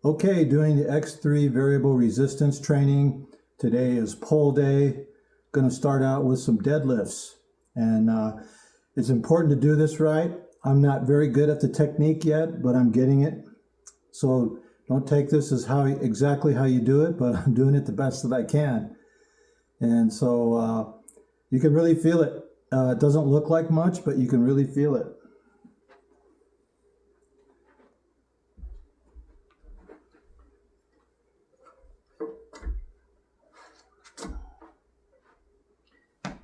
Okay, doing the X3 variable resistance training. Today is pull day. Going to start out with some deadlifts. And it's important to do this right. I'm not very good at the technique yet, but I'm getting it. So don't take this as exactly how you do it, but I'm doing it the best that I can. And so you can really feel it. It doesn't look like much, but you can really feel it.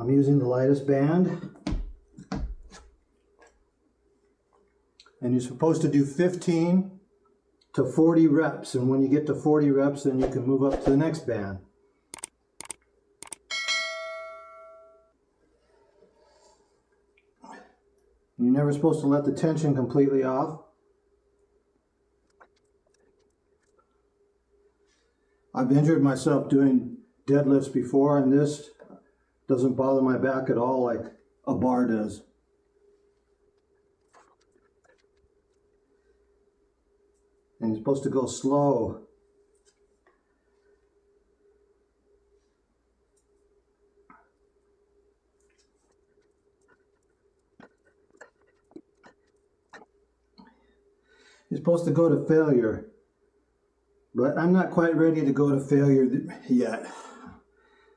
I'm using the lightest band. And you're supposed to do 15 to 40 reps. And when you get to 40 reps, then you can move up to the next band. You're never supposed to let the tension completely off. I've injured myself doing deadlifts before, and this doesn't bother my back at all like a bar does. And you're supposed to go slow. You're supposed to go to failure. But I'm not quite ready to go to failure yet,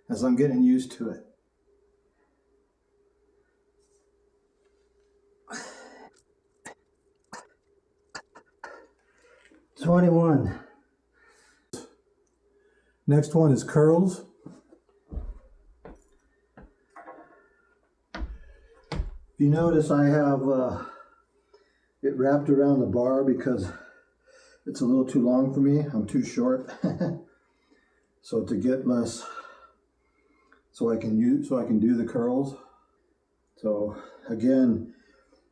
as I'm getting used to it. "21. Next one is curls. If you notice, I have it wrapped around the bar because it's a little too long for me. I'm too short. So to get less, so I can do the curls. So again,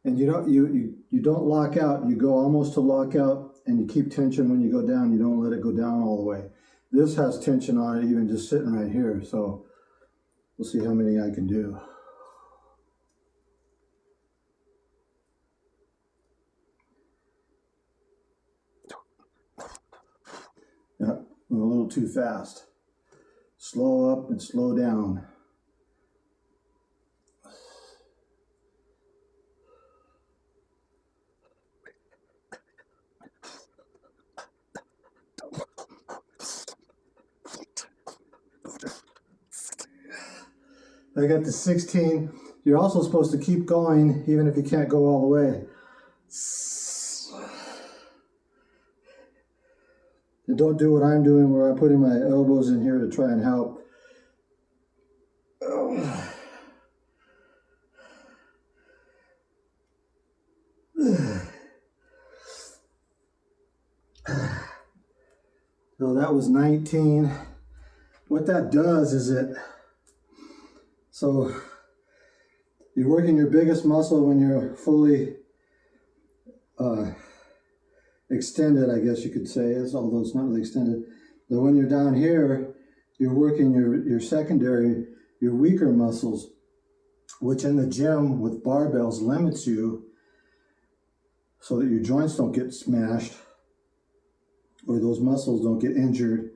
and you don't lock out. You go almost to lock out, and you keep tension when you go down. You don't let it go down all the way. This has tension on it, even just sitting right here. So we'll see how many I can do. Yeah, a little too fast. Slow up and slow down. I got the 16. You're also supposed to keep going even if you can't go all the way. And don't do what I'm doing where I'm putting my elbows in here to try and help. So that was 19. What that does is so you're working your biggest muscle when you're fully extended, I guess you could say, although it's not really extended. But when you're down here, you're working your secondary, your weaker muscles, which in the gym with barbells limits you so that your joints don't get smashed or those muscles don't get injured.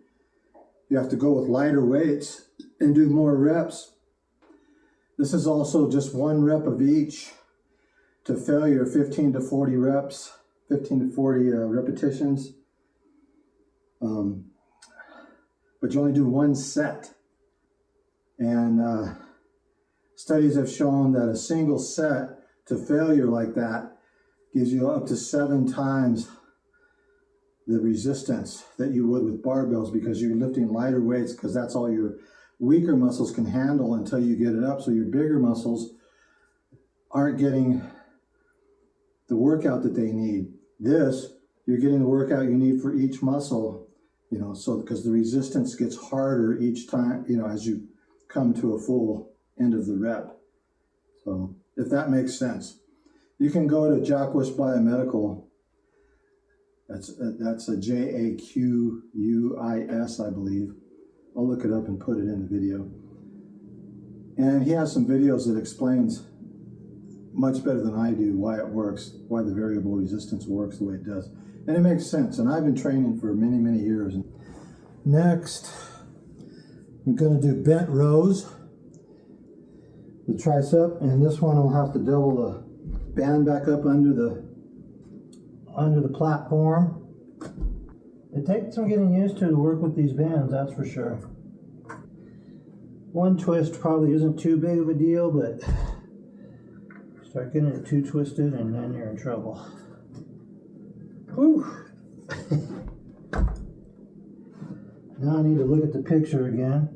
You have to go with lighter weights and do more reps. This is also just one rep of each to failure, 15 to 40 reps, 15 to 40 repetitions. But you only do one set. And studies have shown that a single set to failure like that gives you up to 7 times the resistance that you would with barbells because you're lifting lighter weights because that's all your weaker muscles can handle until you get it up. So your bigger muscles aren't getting the workout that they need. This, you're getting the workout you need for each muscle, so because the resistance gets harder each time, as you come to a full end of the rep. So if that makes sense, you can go to Jacques Biomedical. That's a JAQUIS, I believe. I'll look it up and put it in the video. And he has some videos that explains much better than I do why it works, why the variable resistance works the way it does. And it makes sense. And I've been training for many, many years. Next, we're going to do bent rows. The tricep, and this one I'll have to double the band back up under the platform. It takes some getting used to work with these bands, that's for sure. One twist probably isn't too big of a deal, but start getting it too twisted and then you're in trouble. Whew. Now I need to look at the picture again.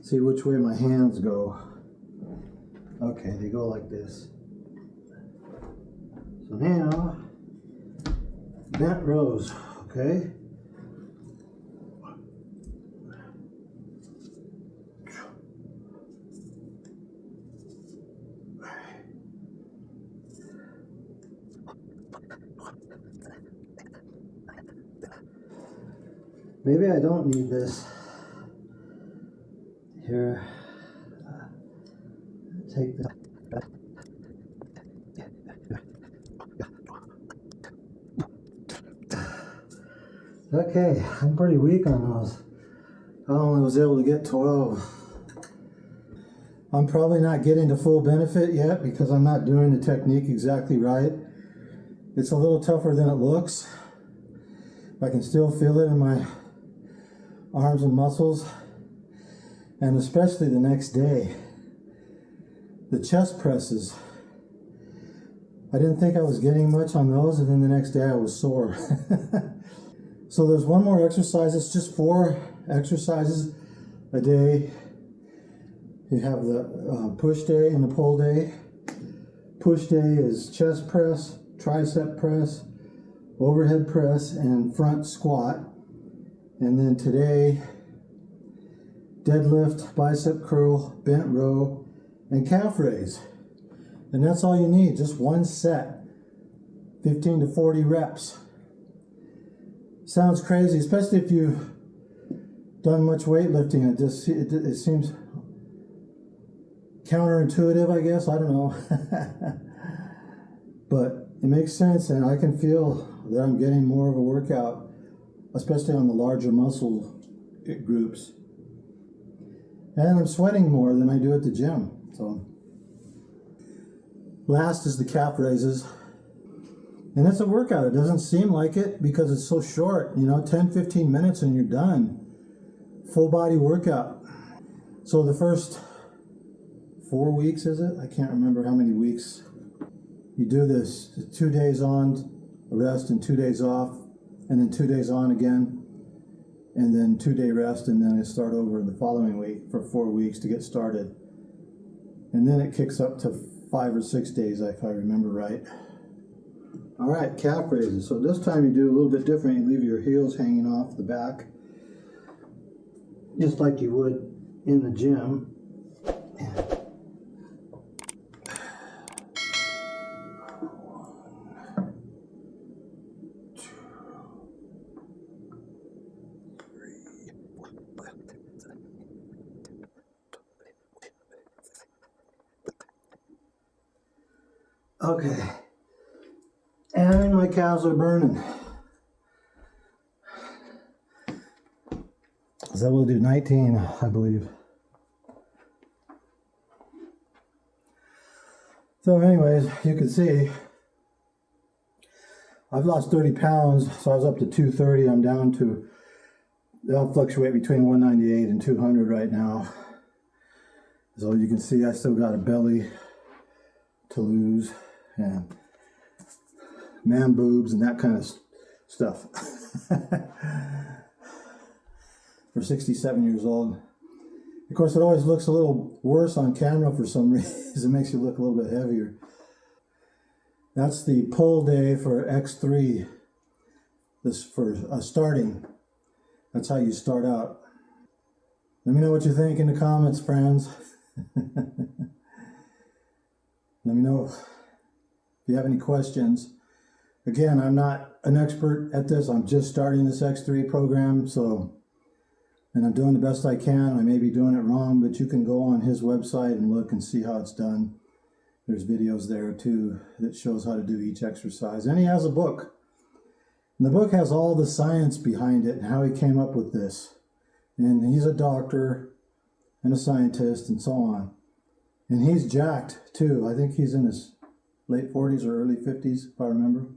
See which way my hands go. Okay, they go like this. So now, bent rows, okay? Maybe I don't need this. Here, take that. Okay, I'm pretty weak on those. I only was able to get 12. I'm probably not getting the full benefit yet because I'm not doing the technique exactly right. It's a little tougher than it looks. I can still feel it in my arms and muscles. And especially the next day, the chest presses. I didn't think I was getting much on those, and then the next day I was sore. So there's one more exercise. It's just 4 exercises a day. You have the push day and the pull day. Push day is chest press, tricep press, overhead press, and front squat. And then today, deadlift, bicep curl, bent row, and calf raise. And that's all you need, just one set, 15 to 40 reps. Sounds crazy, especially if you've done much weightlifting. It seems counterintuitive, I guess, I don't know. But it makes sense, and I can feel that I'm getting more of a workout, especially on the larger muscle groups. And I'm sweating more than I do at the gym. So last is the calf raises. And it's a workout. It doesn't seem like it because it's so short, 10-15 minutes and you're done. Full body workout. So the first 4 weeks, is it? I can't remember how many weeks. You do this 2 days on, rest, and 2 days off, and then 2 days on again, and then 2-day rest, and then I start over the following week for 4 weeks to get started. And then it kicks up to 5 or 6 days, if I remember right. All right, calf raises. So this time you do a little bit different. You leave your heels hanging off the back, just like you would in the gym. Okay, and my calves are burning. So we'll do 19, I believe. So anyways, you can see I've lost 30 pounds, so I was up to 230. I'm down to, they'll fluctuate between 198 and 200 right now. So you can see I still got a belly to lose, and man boobs and that kind of stuff. For 67 years old. Of course, it always looks a little worse on camera for some reason. It makes you look a little bit heavier. That's the pull day for X3. This for starting. That's how you start out. Let me know what you think in the comments, friends. Let me know if you have any questions. Again, I'm not an expert at this. I'm just starting this X3 program, and I'm doing the best I can. I may be doing it wrong, but you can go on his website and look and see how it's done. There's videos there too that shows how to do each exercise. And he has a book And the book has all the science behind it and how he came up with this. And he's a doctor and a scientist and so on. And he's jacked too. I think he's in his late 40s or early 50s, if I remember.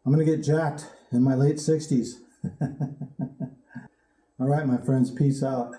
I'm going to get jacked in my late 60s. All right, my friends, peace out.